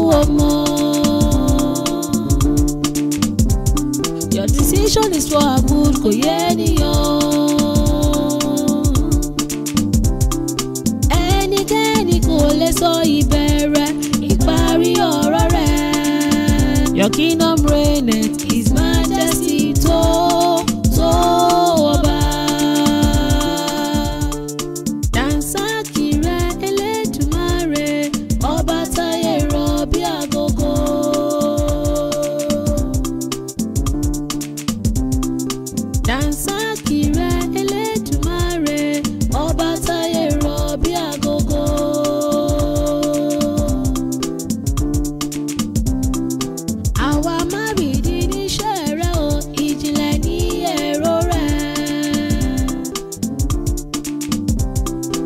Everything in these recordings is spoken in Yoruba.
people more. Your decision is for our good, kò yé ènìyàn. Ẹnikẹ́ni kò lè sọ ìbẹ̀rẹ̀ ìparí ọ̀rọ̀ rẹ̀. Your kingdom reigneth, His Majesty tó ọba. Dànsákì rẹ̀ Elédùmarè, ọba táyé rọ̀ bí agogo. Dànsákì rẹ̀ Elédùmarè, ọba táyé rọ̀ bí agogo. Àwa má rìdí níṣẹ́ rẹ̀ o, ìjìnlẹ̀ ní èrò rẹ̀.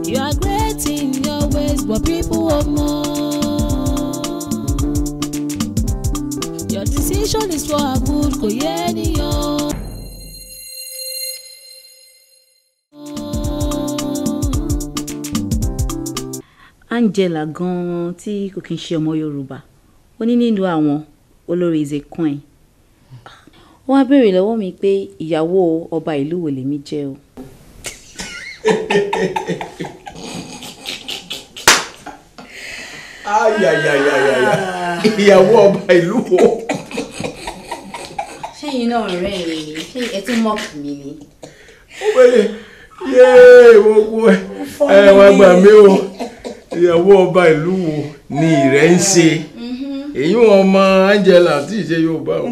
You are great in your ways, but people want more. Your decision is for our good, kò yé ènìyàn. Angela gan tí kò kí n ṣe ọmọ Yorùbá ó ní nílùú àwọn olórí is a queen. Wọ́n á béèrè lọ́wọ́ mi pé ìyàwó ọba ìlú wo lèmi jẹ́ o. Ìyàwó ọba ìlú wo. Ṣé yín náà rẹ̀ mi ni? Ṣé ẹ tún mọ́ọ̀kì mi ni? Ó wẹ́lẹ̀ yéé gbogbo ẹ wá gbà mí o. Ìyàwó ọba ìlú wo ni ìrẹ́ ń ṣe? Èyí wọn mọ Angela tí ì ṣe Yorùbá o.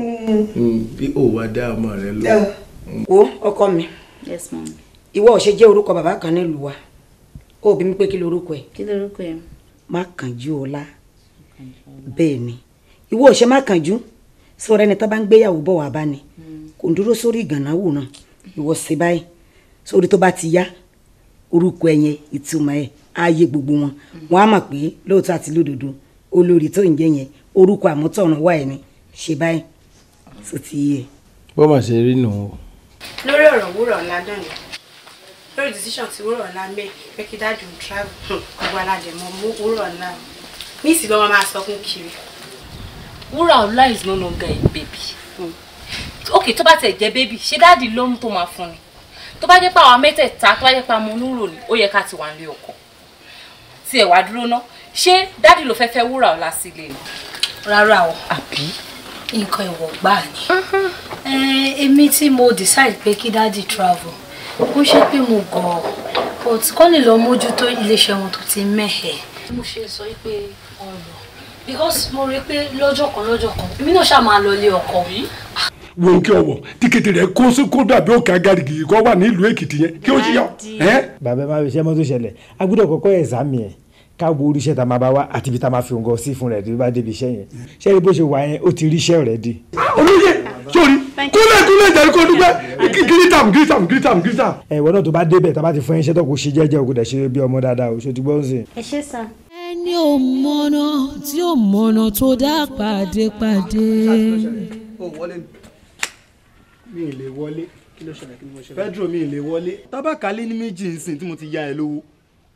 Bí ó wá dá ọmọ rẹ lọ. Wo ọkọ mi. Yes ma'am. Ìwọ ò ṣe jẹ́ orúkọ bàbá kan nílùú wa. Ó bí mi pé kí lorúkọ ẹ̀? Kí lorúkọ ẹ̀? Mákànjúọlá. Bẹ́ẹ̀ ni. Ìwọ ò ṣe Mákànjú. Sọ̀rọ̀ ẹni tó bá ń gbéyàwó bọ̀ wá bá ni. Kò ń dúró sórí ìgànnáwó náà. Ìwọ ṣe báyìí. Sórí tó bá ti yá orúkọ ẹ̀yẹn ìtumọ̀ ẹ̀ ayé gbogbo wọn. Wọ́n á mọ̀ pé lóòótọ́ àti lódodo olórí tó ń jẹ́ yẹn orúkọ àmútọ̀run wà ẹ̀ ni. Ṣe báyìí. Sọ ti yé. Bó máa ṣe rí nù o. Lórí ọ̀rọ̀ Wúrà Ọlá dọ̀nà lórí decision tí Wúrà Ọlá mẹ́ pé kí dájú ń travel gbogbo aládẹ̀mọ́ mú Wúrà Ọlá ní ìsìn lọ́wọ́ máa sọ fún kiri. Wúrà Ọlá is no longer a baby. Okay, tó bá tẹ̀ jẹ́ baby ṣé dáàdì lóhun tó máa fún ni tó bá jẹ́ pé àwọn mẹ́tẹ̀ẹ̀ta tó bá jẹ́ pé àwọn onúrò ni ó yẹ ká ti wà nílé ọkọ tí ẹ̀ wá dúró ná ṣé dáàdì ló fẹ́ fẹ́ Wúrà Ọlá sílé ni. Rárá o àbí nǹkan ìwọ̀ gbà ni èmi tí mo decide pé kí dáàdì travel ó ṣe pé mo gọ̀ but kọ́ lè lọ mójútó iléeṣẹ́ wọn tó ti mẹ́hẹ̀. mo ṣe sọ pé ọ̀rọ̀ because mo rí pé lọ́jọ́ kan èmi náà ṣáà máa lọ ilé ọkọ rí. wo kí ọwọ tíkẹ́tì rẹ kó sí kó dàbí òkè agárìgì kó wà nílùú Èkìtì yẹn kí ó ṣe yọ. bàbá máa fi iṣẹ́ mọ́tò ṣẹlẹ̀ a gbọ́dọ̀ kọ́kọ́ ẹ̀sámì ẹ̀ káàbọ̀ oríṣẹ́ tá a máa bá wá àti ibi tá a máa fi òǹgọ̀ sí fún rẹ̀ tó bá débi iṣẹ́ yẹn ṣé bó ṣe wà yẹn ó ti ríṣẹ́ rẹ̀ di. olóyè sórí kúlẹ̀ jẹ́rìí kó dúpẹ́ gírísàm. ẹ̀wọ̀n náà tó bá débẹ̀ tá a bá ti fún iṣẹ́ tó kò ṣe jẹ́jẹ́ o kò dẹ̀ ṣe bí ọmọ dáadáa o ṣe ti gbọ́ ń sìn. Ẹ ṣé sà. Ẹni ò mọ̀nà tí ò mọ̀nà tó dá pàdépàdé. mi ì lè wọlé Pedro mi ì lè wọlé tábàkálẹ̀ ní méjì nsìn tí mo ti ya ẹ lówó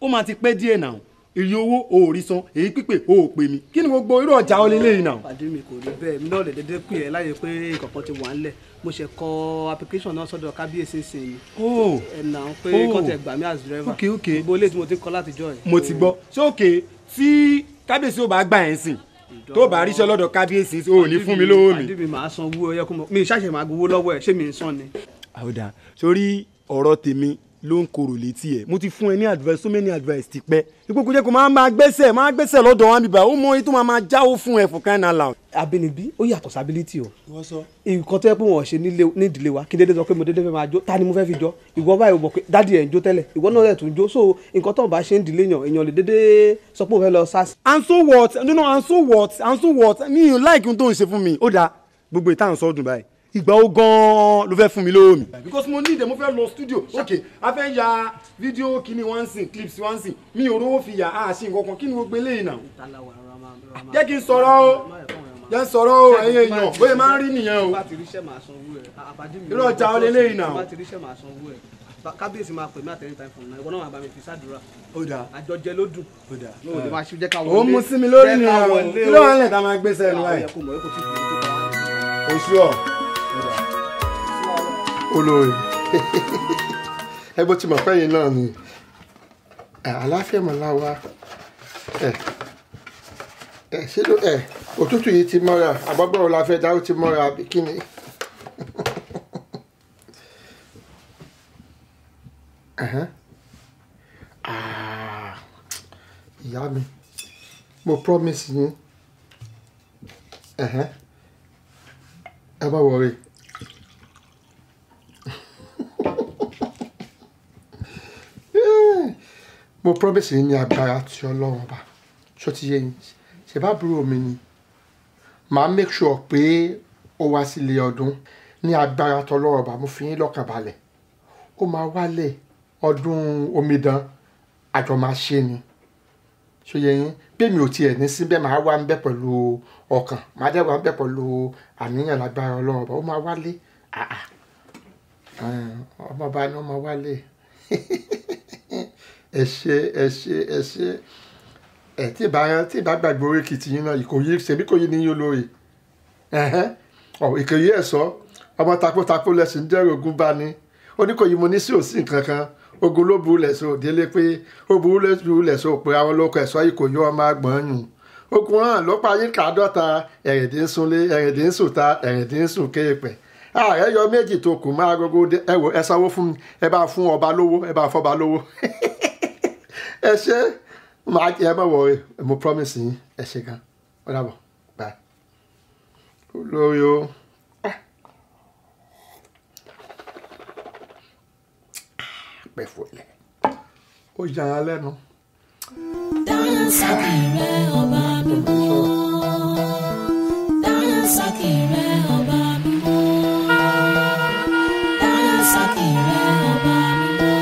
ó máa ti pẹ́ díẹ̀ náà iye owó o ò rí san èyí pípé o ò pè mí kí ni gbogbo irú ọjà ọ lélẹ́yìn náà. pàdé mi kò rí bẹ́ẹ̀ mi náà lè dédé pè ẹ́ láyé pé nǹkan ti wà ńlẹ̀ mo ṣe kọ application náà sọ́dọ̀ kábíyèsí sìn yìí ẹ̀nà pé kọ́ńtẹ̀ gbà mí as driver gbogbo ilé tí mo ti kọ́ látijọ́ ẹ̀. mo ti gbọ́ ṣé òkè tí kábíyèsí ò bá gbà ẹ̀ sìn tó bá ríṣẹ́ lọ́dọ̀ kábíyèsí ò ní fún mi lówó mi. pàdé mi máa san owó ẹyẹ kó mọ mi ṣàṣẹ máa gbowó lọ́wọ́ ẹ̀ ṣé mi ń san ni. àwòdà sórí ọ̀rọ̀ tèmi ló ń korò létí ẹ mo ti fún ẹ ní advice so many advice ti pẹ́ ìkókò jẹ́ kó máa gbẹ́sẹ̀ lọ́dọ̀ wọn bíbá ó mọ ètò máa jáwó fún ẹ for crying out loud. Àbínibí ó yàtọ̀ sábílítì o nǹkan tó yẹ pé wọn ṣe nídìílé wa kí n dédé sọ pé mo dédé fẹ́ máa jó ta ni mo fẹ́ fi jọ ìwọ báyìí mọ̀ pé dádì ẹ̀ ń jó tẹ́lẹ̀ ìwọ náà lẹ̀ tún jó so nǹkan tó ń bá ṣe ń dìlé yàn èèyàn lè dédé sọ pé òun fẹ́ lọ sá sí. and so what mi ò like ohun tó ń ṣe fún mi ó dáa gbogbo ìtàn sọ́dún báyìí ìgbà ó gan-an ló fẹ́ fún mi lówó mi. because mo need mo fẹ́ lọ studio ok a fẹ́ ya fídíò kíní one scene clips one scene mi ò rówó fi yà á ṣe nǹkan kan kí ni gbogbo eléyìí náà. jẹ́ kí n sọ̀rọ̀ o jẹ́ n sọ̀rọ̀ o ẹ̀yin èèyàn bóyá máa ń rí nìyẹn o irú ọjà ọ lélẹ́yìn náà. kábíyèsí máa pè mí at any time from now ìwọ náà máa bá mi fi ṣàdúrà. ó dáa àjọjẹ ló dùn. ó dáa ní òde máa ṣe jẹ́ ká wọlé. ó mú sí mi lórí ni àwọn kí ló wà ń lẹ̀ tá a máa gbé sẹ́nu láì. oṣù ọ̀ olórí ẹ bó ti mọ̀ pé yín náà ni àlàáfíà mọ̀ láwa ṣé ló òtútù yìí ti mọ́ra àbọ̀bọ̀rọ̀ la fẹ́ dá ó ti mọ́ra àbí kí ni. ìyá mi mo promise yín ẹ má worry. mo promise yín ní agbára tí Ọlọ́run ọba ṣó ti yé yín ṣe bá burú mi ni màá make sure pé ó wá sílé ọdún ní agbára tí Ọlọ́run ọba mo fi yín lọ́kàn balẹ̀ ó máa wálé ọdún omidan àjọ máa ṣe ni ṣó yé yín bí mi ò tiẹ̀ ní síbẹ̀ máa wá ń bẹ̀ pẹ̀lú ọkàn máa dẹ́ wá ń bẹ̀ pẹ̀lú àníyàn lágbára Ọlọ́run ọba ó máa wálé ọmọọba ni ó máa wálé ẹ ṣe tí ìbá gbàgbé orí kìtì yín náà Ìkòyí ṣèbí Ìkòyí ní yín olóye Ìkòyí ẹ̀sọ́ ọmọ takuntakun lẹ́sìn ń dẹ́rù ogun bá ní Oníkòyí mo ní sí òsì nǹkan kan ogun ló burú lẹ̀sọ́ òdélé pé ó burú lẹ̀sọ́ òpè àwọn olóko ẹ̀sọ́ Ìkòyí ọmọ àgbọ̀n yùn ogun hàn ló parí kàádọ́ta ẹ̀rìndín súnlé ẹ̀rìndín sùta ẹ̀rìndín sùn kéèpẹ̀ ààrẹ yọ méjì tó kù máa gbogbo ẹwọ ẹ sanwó fún mi ẹ bá fún ọba lówó ẹ bá fọba lówó ẹ ṣe máa ẹ má wọrí mo promise yín ẹ ṣe gan ó dàbọ̀ bye olórí o pẹ̀fọ́ ilẹ̀ ó yàrá lẹ́nu. Dánsákì rẹ̀ ọba mímọ́ Dánsákì rẹ̀ ọba mímọ́ Dánsákì rẹ̀ ọba mímọ́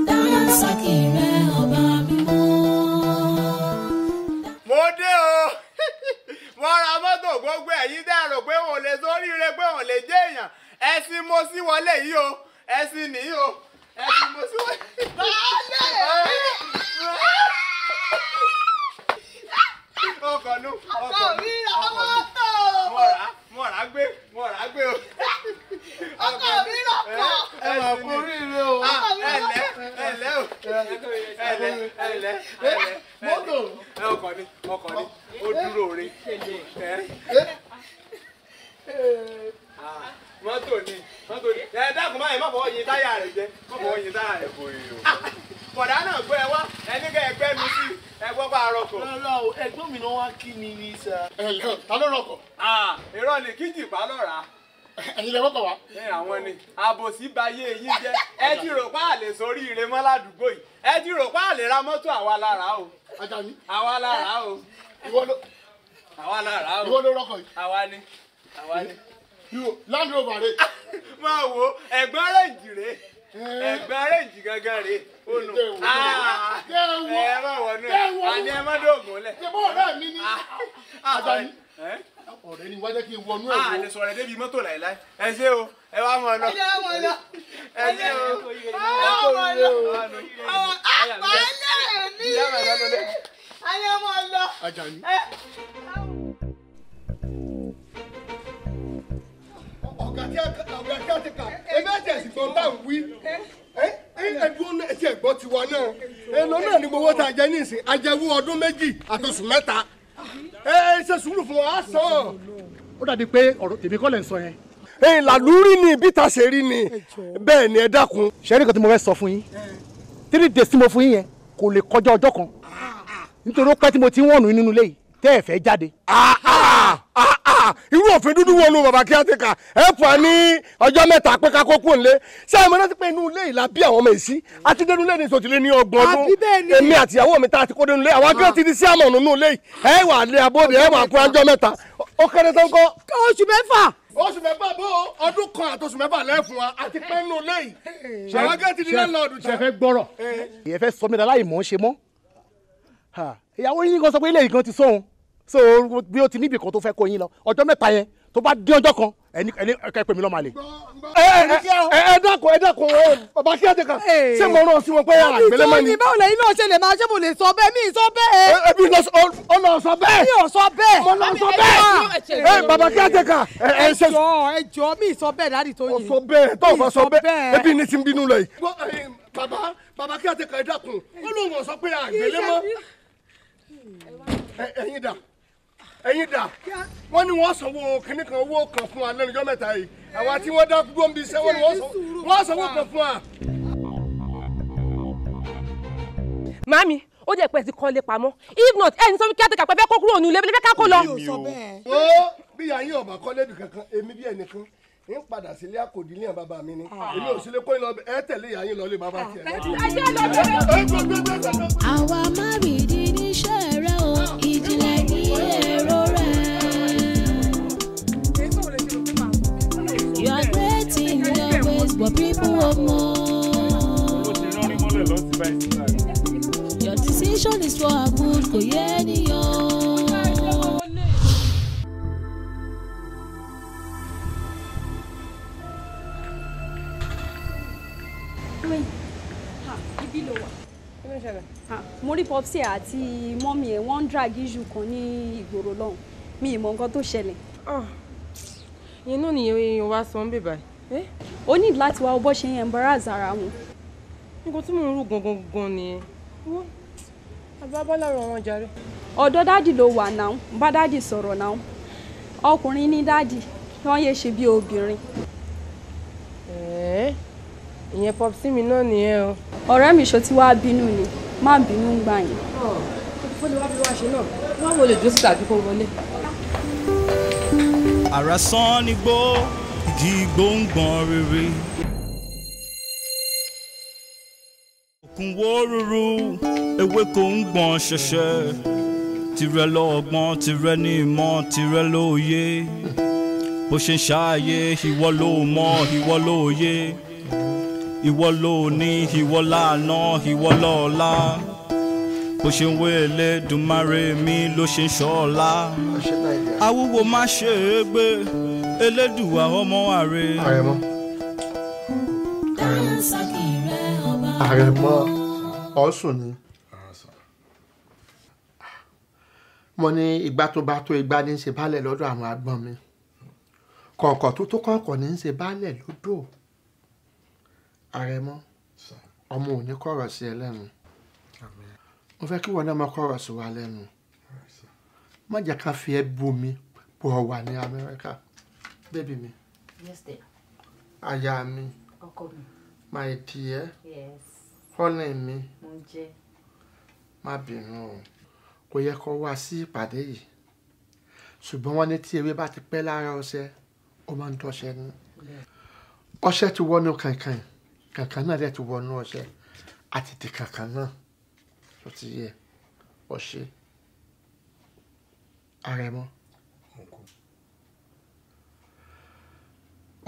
Dánsákì rẹ̀ ọba mímọ́. mo dé o mo ra mọ́tò gbogbo ẹ̀yin dẹ́ rò pé wọn ò lè sóríire pé wọn ò lè jẹ́ èèyàn ẹ̀sìn mo sí wọlé yìí o ẹ̀sìn nìyí o ẹ̀sìn mo sí wọlé. ọkọ̀ nu ọkọ̀ mi mọ́tò mọ̀rá gbé o. ọkọ̀ mi lọ́kọ̀. ẹ mà kú oríire o. ẹ̀lẹ́ o ẹ̀lẹ́ mọ́tò ọkọ̀ ni ó dúró re. mọ́tò ni ẹ dákun báyìí má fọwọ́ yin táyà rẹ̀ jẹ́ má fọwọ́ yin táyà rẹ̀ bòrè o. bọ̀dá náà gbé ẹ wá ẹni kẹ́ ẹ gbẹ́ mi sí ẹ gbọ́ bá a rọkọ̀. rárá o ẹ̀gbọ́n mi náà wá kí mi ní sà. ta ló rọkọ̀. irọ́ ni kí jìpá lọ́ra. ẹ̀yin lè rọkọ̀ wá. àwọn ni àbòsí bayé yín jẹ́ ẹ ti rò pa àlè sórí ire mọ́ ládùúgbò yìí ẹ ti rò pa àlè ra mọ́tò àwa lára o. Àjàní. àwa lára o. ìwọ ló. àwa lára o. ìwọ ló rọkọ̀ yìí. àwa ni. Land Rover rè. máa wo ẹ̀gbọ́n rẹ̀ǹjì rè ẹ̀gbọ́n rẹ̀ǹjì gangan rè ònù. ẹ má wọnú ẹ àní ẹ má dóògùn lẹ. ṣé bó ọ̀rẹ́ mi ní. Àjàní ọ̀rẹ́ ni wá jẹ́ kí n wọnú ẹ̀ wò. a lè sọ̀rọ̀ débi mọ́tò láìláì ẹ ṣé o ẹ wá mọ̀ ọ́ lọ. ẹ ṣé o ẹ wá mọ̀ ọ́ lọ. àpálẹ̀ mi ayé mọ̀ ọ́ lọ. Àjàní. ọ̀gá tí a ti kà ẹgbẹ́ ẹ̀jẹ̀ gbọ́n bá ń wí ẹ̀dùn ẹ̀jẹ̀ gbọ́ tiwa náà èlò náà ni gbowó tá a jẹ nísìn ajẹ́wó ọdún méjì àtọ̀sù mẹ́ta ṣe sùúrù fún wa sàn. ó dàbí pé ọ̀rọ̀ tèmi kọ́ lẹ̀ ń sọ yẹn. làlúrí ni bí ta ṣe rí ni bẹ́ẹ̀ ni ẹ dákun. ṣẹ́rí kan tí mo fẹ́ sọ fún yín 3 days tí mo fún yín yẹn kò lè kọjá ọjọ́ kan nítorí ó pẹ́ tí mo ti ń wọ̀nù nínú ilé yìí tẹ́ ẹ̀ fẹ́ jáde. irú òfin dúdú wọnú bàbá kí á ti kà ẹ fà ní ọjọ́ mẹ́ta pé ká kókó ńlé ṣé ẹ mọ̀ náà ti pé inú ilé yìí la bí àwọn ọmọ yìí sí àti dénú ilé ní sòtìlé ní 30 ọdún èmi àtìyàwó mi tá a ti kó dénú ilé àwọn akẹ́kọ̀ọ́ ti di sí àmọ̀ nínú ilé yìí ẹ wà lé abóde ẹ wà kó ọjọ́ mẹ́ta ó kéré tán kọ́. oṣù mẹ́fà. oṣù mẹ́fà bó ọdún kan àtọ̀sù mẹ́fà lẹ́fun wa àti pé nínú ilé yìí àwọn akẹ́kọ̀ọ́ ti di lẹ́lọ́ọ̀dù ṣe fẹ́ gbọ́rọ̀ ìyẹn fẹ́ sọ mi dáláì mọ̀ ń ṣe mọ́ ìyàwó yín kan sọ pé ilé yìí kan ti sóhun so bí o ti níbi kan tó fẹ́ kó yín lọ ọjọ́ mẹ́ta yẹn tó bá dé ọjọ́ kan ẹni ẹ pè mí lọ́ọ́ máa lè. ẹ dákun bàbá kí á ti kà ṣé mo rán sí wọn pé àgbélé mọ́ ni. báwo lẹ́yìn náà ṣe lè máa ṣé mo lè sọ bẹ́ẹ̀ mi ì sọ bẹ́ẹ̀. ẹbí ọ̀nà ọ̀sọ bẹ́ẹ̀. mi ò sọ bẹ́ẹ̀. mo lọ sọ bẹ́ẹ̀. bàbá kí á ti kà. ẹ jọ mi ì sọ bẹ́ẹ̀ dáàdì tó yìí. ọ̀sọ bẹ́ẹ̀ tó ọ̀fọ̀ sọ bẹ́ẹ̀ ẹbí ní ti ń bínú lọ yìí. bàbá kí á ti kà ẹ dákun ó lóun ò sọ pé àgbélé mọ́. ẹ̀yin dà wọ́n ní wọ́n sanwó kínní kan owó kan fún wa lẹ́nu ọjọ́ mẹ́ta yìí àwa tí wọ́n dá gbọ́n bí iṣẹ́ wọ́n ní wọ́n sanwó kan fún wa. Màámi ó jẹ́ pé ẹ ti kọ́lé pamọ́ if not ẹni sọ fún kí á ti kà pé fẹ́ kó kúrò nílé fẹ́ ká kó lọ. ó bí yàyín ọ̀bà kọ́lé bì kankan èmi bí ẹnìkan ń padà sílé àkòdìlẹ̀ bàbá mi ni èmi ò sílé kóyìn lọ ẹ tẹ̀lé yàyín lọ lé bàbá tiẹ̀. àwa má rí di níṣẹ́ rẹ o ìjìnlẹ̀ ní èrò rẹ̀. You are great in your ways but people want more. Your decision is for our good kò yé ènìyàn. mo rí popsi àti mọ́mí ẹ̀ wọ́n ń drag issue kan ní ìgboro lọ́hùn mi ì mọ nǹkan tó ṣẹlẹ̀. ìyẹn náà nìyẹn èèyàn wá sọ ń bè báyìí. ó ní láti wá bó ṣe ń embarrass ara wọn. nǹkan tí mò ń rò gangan nìyẹn. àbá bọ́lára wọn jàre. ọ̀dọ̀ dádì ló wà náà bá dádì sọ̀rọ̀ náà ọkùnrin ní dádì wọ́n yé ṣe bí obìnrin. ìyẹn popsi mi náà nìyẹn o. ọ̀rẹ́ mi ṣó tí wàá bínú ni má bínú ń gbà yín. ó ti fọ́lẹ̀ wá bí wàá ṣe náà wọ́n wọlé jó síta àbí kó wọlé. àràsán ni gbó igi gbòǹgbòn rere. òkun wó rúru ewéko ń gbọ̀n ṣẹ̀ṣẹ̀ tirẹ̀ lọ́gbọ́n tirẹ̀ ní ìmọ̀ tirẹ̀ lóye bó ṣe ń ṣàyè ìwọ ló mọ̀ ìwọ lóye ìwọ ló ní ìwọ lánà ìwọ lọ́la bó ṣe ń wé Elédùmarè mi ló ṣe ń ṣọ́la awúwo má ṣe é gbé Elédùà ọmọ àrè. Àrẹ̀mọ ọ̀sùn ni mo ní ìgbà tó bá tó ìgbà ní í ṣe baálẹ̀ lọ́dọ̀ àwọn àgbọ̀n mi kọ̀ọ̀kọ̀ tó tó kọ̀ọ̀kọ̀ ní í ṣe baálẹ̀ lọ́dọ̀ Àrẹ̀mọ ọmọ ò ní kọ̀rọ̀ sí ẹ lẹ́nu mo fẹ́ kí wọn náà máa kọ̀rọ̀ sí wa lẹ́nu má jẹ́ ká fi ẹ́ bú mi bó ọ wà ní Amẹ́ríkà bébí mi aya mi my dear honey mi má bínú o kò yẹ kó wá sí ìpàdé yìí ṣùgbọ́n wọ́n ní tí ewé bá ti pẹ́ lára ọṣẹ ó máa ń dọ́ṣẹ́ ní ọṣẹ ti wọnú kankan kankan náà dẹ̀ ti wọnú ọṣẹ àti ti kankan náà tó ti yẹ ọṣẹ Àrẹ̀mọ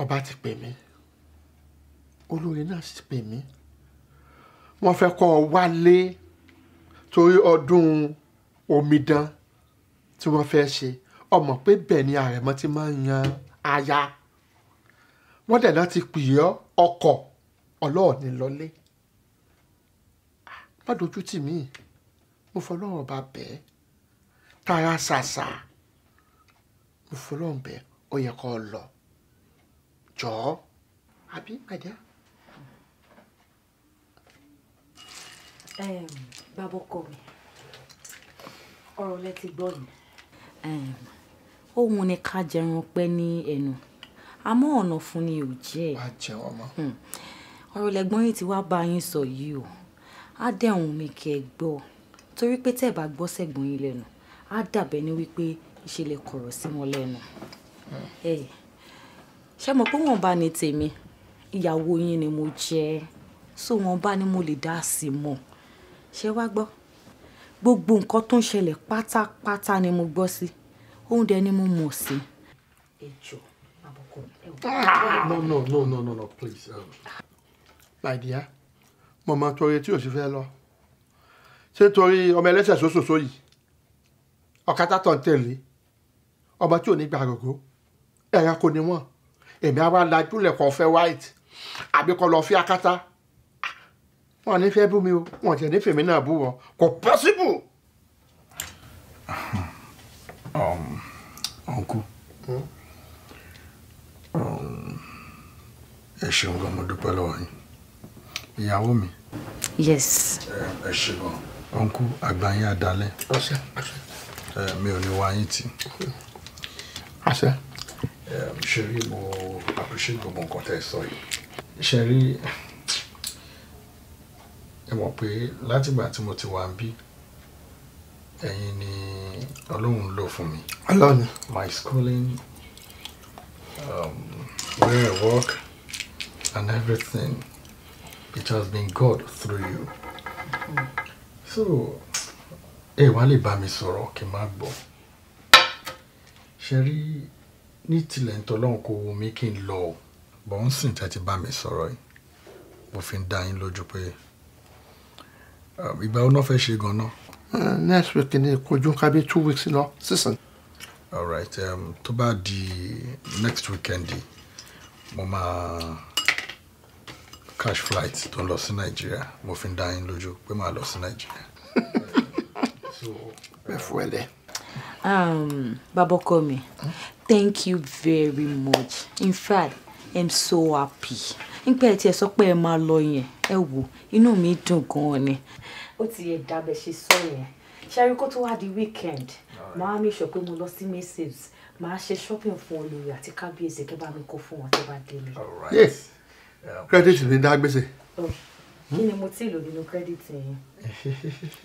ọba ti pè mí olórí náà sì pè mí wọ́n fẹ́ kọ́ ọ wálé torí ọdún omidan tí wọ́n fẹ́ ṣe ọmọ pé bẹ́ẹ̀ ni Àrẹ̀mọ ti máa ń yan aya wọ́n dẹ̀ náà ti pè ọ́ ọkọ ọlọ́ọ̀ni lọlé má dojú tì mí mo fọlọ́run bá bẹ́ẹ̀ tara ṣàṣà mo fọlọ́run bẹ́ẹ̀ ó yẹ kó lọ jọ̀ọ́ àbí màdá. bàbá ọkọ mi ọ̀rọ̀ lẹ ti gbọ́ ni òun ni ká jẹun pẹ́ ní ẹnu àmọ́ ọ̀nà fún ni ò jẹ́ wàá jẹun ọmọ. ọ̀rọ̀ lẹ́gbọ́n yìí ti wá bá yín sọ yìí o á dẹ̀hùn mi kẹ́ ẹ gbọ́ torí pé tẹ́ ẹ bá gbọ́ sẹ́gbọ́n yín lẹ́nu á dàbẹ́ ní wípé ìṣẹ̀lẹ̀ kọ̀rọ̀ sí wọn lẹ́nu ṣé mo pé wọ́n bá ní tèmi ìyàwó yín ni mo jẹ́ so wọ́n bá ní mo lè dá sí mọ́ ṣé wá gbọ́ gbogbo nǹkan tó ń ṣẹlẹ̀ pátápátá ni mo gbọ́ sí òun dẹ̀ ni mo mọ̀ sí. ẹ jọ̀ọ́ àbùkù ẹ wò. No, please. My dear mo máa torí tí o sì fẹ́ lọ ṣé torí ọmọ ẹlẹ́sẹ̀ sóṣòṣò yìí ọ̀kátá tó ń tẹ̀lé ọmọ tí ò ní gba àgògó ẹ̀yà kò ní wọ́n èmi àwa lajú lẹ̀kọ́ fẹ́ white àbí kọ́ lọ fi akátá wọn ní fẹ́ bú mi o wọn jẹ́ ní fèmí náà bú wọn kò possible. Uncle ẹ ṣeun gan mo dúpẹ́ lọ́wọ́ yín ìyàwó mi. Yes. ẹ ṣe gan Uncle àgbà yín adalẹ̀ mi ò ní wá yín tì. àṣẹ. ṣe rí mo appreciate gbogbo nǹkan tẹ́ ẹ sọ yìí ṣe rí ẹ mọ̀ pé látìgbà tí mo ti wà ń bí ẹ̀yin ni Ọlọ́run lò fún mi. Ọlọ́run. My schooling, where I work and everything, it has been God through you. So ẹ wá lè bá mi sọ̀rọ̀ kí n má gbọ́ ṣe rí ní tilẹ̀ ń tọ́lọ́run kò wù mí kí n lọ bọ̀ ń sìn tẹ́ ti bá mi sọ̀rọ̀ yìí mo fi ń dá yín lójú pé ìgbà wo náà fẹ́ ṣe gan-an. Next week ni kojú ká bí 2 weeks lọ sísìn. All right, tó bá di next weekend mo máa cash flight tó ń lọ sí Nàìjíríà mo fi ń dá yín lójú pé màá lọ sí Nàìjíríà. Baboko mi, thank you very much. In fact, I'm so happy. Nípa ẹ̀ tí ẹ sọ pé ẹ máa lọ yẹn, ẹ wò inú mi dùn gan-an ni. Ó ti yẹ dábẹ́ ṣe sọ yẹn. Ṣáàrí kó tó wá di weekend, màá make sure pé mo lọ sí Macy's, màá ṣe shopping fún olórí àti kábíyèsí kẹ́ bá mi kó fún wọn tó bá délé. Yes. Credit ní dá gbèsè. Kí ni mo tí lò nínú credit yẹn?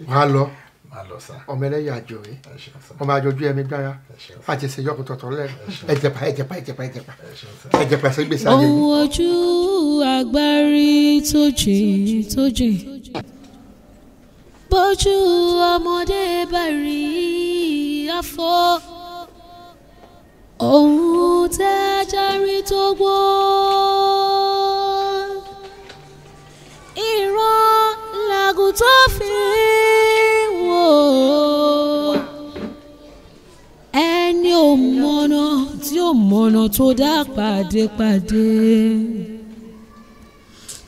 Wàá lọ. Màá lọ sá. Ọmọ ẹlẹ́yà àjò rẹ̀. Ọmọ àjọjú ẹ̀mí gbára. Àti ṣe yọkùn tọ̀tọ̀ lẹ́nu. Ẹ̀jẹ̀pà sí gbèsè ayé yìí. Ohun ojú agbárí tó jìn tó jìn. Bójú ọmọdé bá rí afọ. Ohun tẹ́jà rí tó gbọ́. Ìran làgùn tó fi wò. Ẹni ò mọ̀nà tí ò mọ̀nà tó dá pàdépàdé.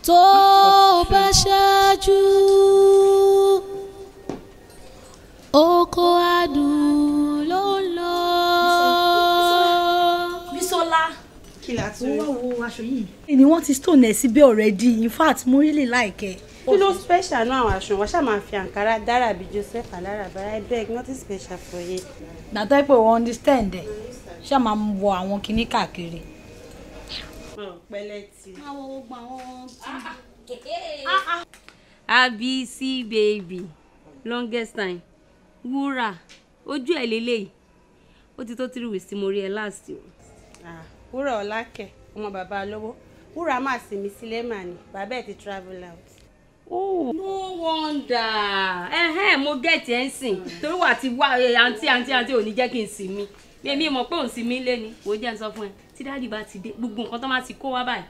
Tó bá ṣáájú oko adùn ló ń lọ. Bísọ́lá. Kí la tún rí? Wo aṣọ yìí. Ni wọ́n ti stone ẹ̀ síbẹ̀ already. In fact, mo really like ẹ. Kí ló special náà àwọn aṣọ wa ṣáà máa fi àǹkárá dára bí Joseph Alára but I beg nothing special for you. Nàtọ́ pé wọ́n understand ẹ̀ ṣáà máa wọ àwọn kinní káàkiri. Pẹ̀lẹ́ tí. Àwọn ogbà wọn tí. ABC baby longest time wúrà ojú ẹ̀ lélẹ́yìí ó ti tó 3 weeks tí mo rí ẹ last o. Wúrà Ọlákẹ́ ọmọ bàbá lọ́wọ́ wúrà máa sinmi sílẹ̀ mà ní bàbá ẹ̀ ti travel out. Oh, no wonder. Mo get ẹ̀ ń sìn torí wà ti wá àǹtí ò ní jẹ́ kí n sinmi èmi mọ̀ pé òun sinmi lé ni wò ó jẹ́ ń sọ fún ẹ tí dáàdì bá ti dé gbogbo nǹkan tó máa ti kó wá báyìí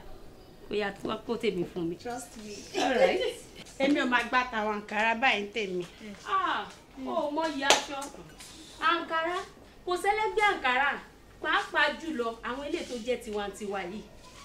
ó yá tí wọ́n kó tèmi fún mi. Trust me. All right. Èmi ò máa gbá tàwọn àǹkárá báyìí tèmi. Ó mọ iye aṣọ àǹkárá kò sẹ́lẹ́gbẹ́ àǹkárá pàápàá jùlọ àwọn ilé tó jẹ́ tiwantiwa yìí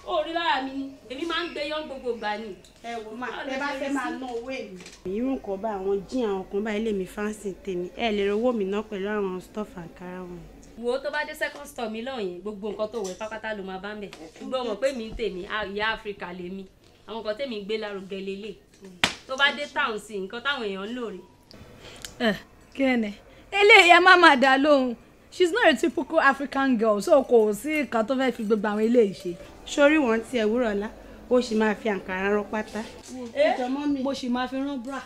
ó rí lára mi ni èmi máa ń gbé yán gbogbo gbà ni. Ẹ wò má ẹ bá fẹ́ máa ná owó èmi. Irú nǹkan bá àwọn jíìn àwọn kan báyìí lèmi fáǹsì tèmi ẹ lè rówó mi ná pẹ̀lú àwọn stuff àǹkárá wọn. Wo tó bá dé second store mi lọ́yìn gbogbo nǹkan tó wẹ̀ pápátá ló máa bá ń bẹ̀ ṣùgbọ́n mọ̀ pé mi ń tèmi ìyá Áfíríkà lèmi àwọn nǹkan tèmi gbé lárugẹ lélẹ̀ tó bá dé town sí nǹkan táwọn èèyàn ń lò rí. Kí ni eléyìí ẹ má máa dá lóhùn she's not a typical African girl so kò sí nǹkan tó fẹ́ fi gbogbo àwọn eléyìí ṣe. Sórí wọn ti ẹ̀ wúrọ̀ ọ̀la ó sì máa fi àǹkárá rán pátá. Mo sì máa fi rán bra.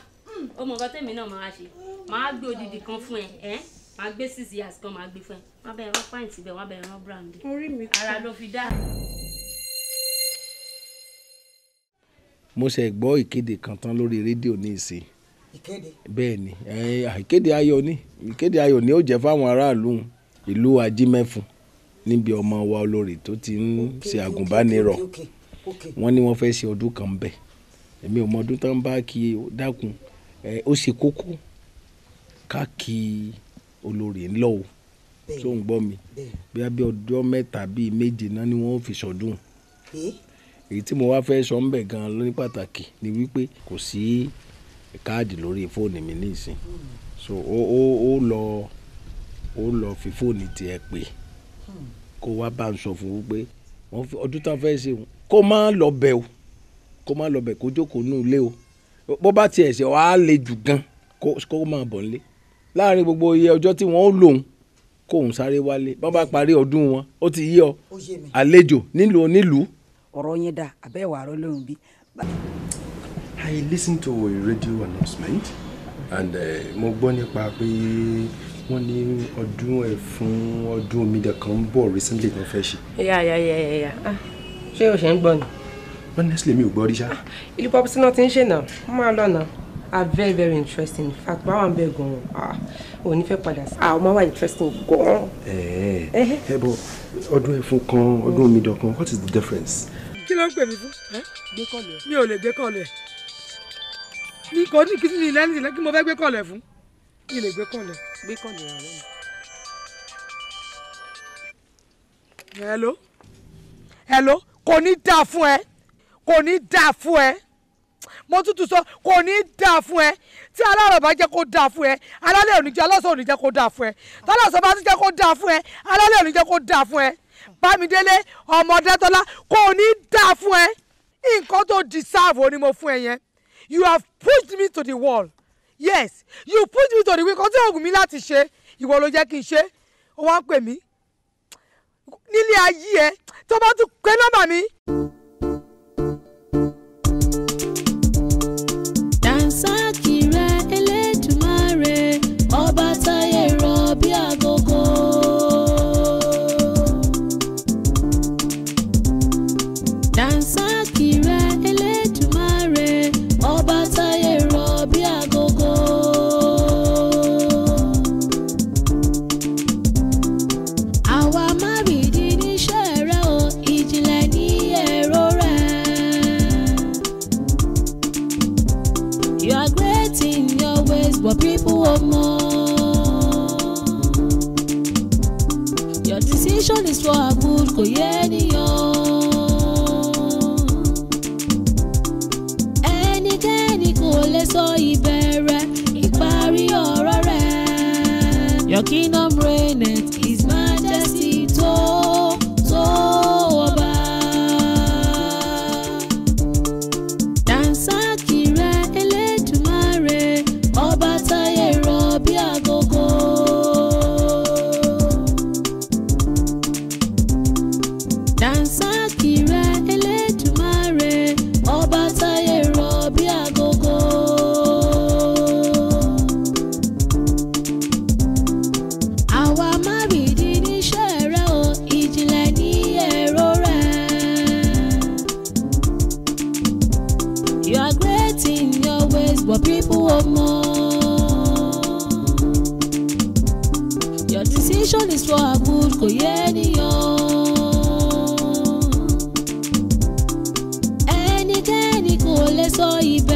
Ó mọ nǹkan tèmi náà máa ṣe máa gbé odidi kan fún ẹ máa gbé 6 years kan máa gbé fún ẹ má bẹ rán pint síbẹ̀ má bẹ rán bra ǹdẹ. Orí mi ara ló fi dá. Mo ṣe gbọ́ ìkéde kan tán lórí rédíò ní ìsìn. Ìkéde? Bẹ́ẹ̀ ni ìkéde ayọ̀ ni ó jẹ́ fáwọn aráàlú ìlú Ajímẹ́fun níbi ọmọ wa olórí tó ti ń ṣe àgùnbánirọ̀ wọ́n ní wọ́n fẹ́ ṣe ọdún kan bẹ̀ èmi ò mọ ọdún tán bá kí dákun ó ṣe kókó ká kí olórí ńlọ o tó ń gbọ́ mi bí abẹ́ ọjọ́ mẹ́ta bíi méje náà ni wọ́n fi sọdún èyí tí mo wá fẹ́ sọ ń bẹ̀ gan-an lóní pàtàkì ni wípé kò sí káàdì lórí fóònù mi nísìn so ó lọ fi fóònù tiẹ̀ pè kó wá bá ń sọ fún wípé ọdún tá a fẹ́ ṣe kó má lọ bẹ̀ o kó má lọ bẹ̀ kó jókòó nù ilé o bó bá tiẹ̀ ṣe wàá le jù gan kó máa bọ̀ nílé láàrin gbogbo iye ọjọ́ tí wọ́n ó lòun kóun sáré wálé bọ́n bá parí ọdún wọn ó ti yí ọ àlejò nílùú. ọ̀rọ̀ yẹn dà abẹ́wò àárọ̀ lóhùn bí. I listened to a radio announcement and mo gbọ́ nípa pé wọ́n ní ọdún omidan kan ń bọ̀ recently tó fẹ́ ṣe. yà ṣé o ṣe ń gbọ́ ni. honestly mi ò gbọ́ rí ṣá. ìlú pọ́pọ́sí náà ti ń ṣe náà wọ́n máa lọ́nà very very interesting in fact báwa ń bẹ̀ gan-an ò ní fẹ́ padà sí. ọmọ wa interesting gan-an. bọ ọdún ẹ̀fún kan ọdún omidan kan what is the difference. kí ló ń pè mí fún. mi ò lè gbé kọ́ọ̀lù ẹ̀ ní kò ní kí ni lẹ́yìn tí mo fẹ́ gbé kọ́ọ̀lù ẹ̀ fún mi lè gbé kọ́ọ̀lù ẹ̀. gbé kọ́ọ̀lù ẹ̀ rẹ̀. hello kò ní dáa fún ẹ kò ní dáa fún ẹ mo tútù sọ kò ní dáa fún ẹ tí aláàrọ̀ bá jẹ́ kó dáa fún ẹ alálẹ̀ òní jẹ́ alọ́sọ̀ òní jẹ́ kó dáa fún ẹ tọ́lọ́sọ̀ bá tún jẹ́ kó dáa fún ẹ alálẹ̀ òní jẹ́ kó dáa fún ẹ Bámidélé Ọmọdétọ́lá kò ní dáa fún ẹ nǹkan tó deserve ni mo fún ẹ yẹn you have pushed me to the wall yes you pushed me to the wall kò tí òògùn mi láti ṣe ìwọ ló jẹ́ kí n ṣe ó wá ń pè mí nílé ayé ẹ tó bá tún pé nọ́mbà mi. Dànsákì rẹ Elédùmarè ọba táyé rọ̀ bí agogo. Dànsákì rẹ Elédùmarè ọba táyé rọ̀ bí agogo. Àwa má rìdí níṣẹ́ rẹ o ìjìnlẹ̀ ní èrò rẹ. You are great in your ways, but people want more. Your decision is for our good, kò yé ènìyàn. Ẹnikẹ́ni kò lè sọ ìbẹ̀rẹ̀ ìparí ọ̀rọ̀ rẹ̀. Your kingdom reigneth, His majesty tó ọba. Dànsákì rẹ Elédùmarè ọba táyé rọ̀ bí agogo. Dànsákì rẹ Elédùmarè ọba táyé rọ̀ bí agogo. Àwa má rìdí níṣẹ́ rẹ o ìjìnlẹ̀ ní èrò rẹ. You are great in your ways, but people want more. Your decision is for our good, kò yé ènìyàn. Ẹnikẹ́ni kò lè sọ ìbẹ̀rẹ̀.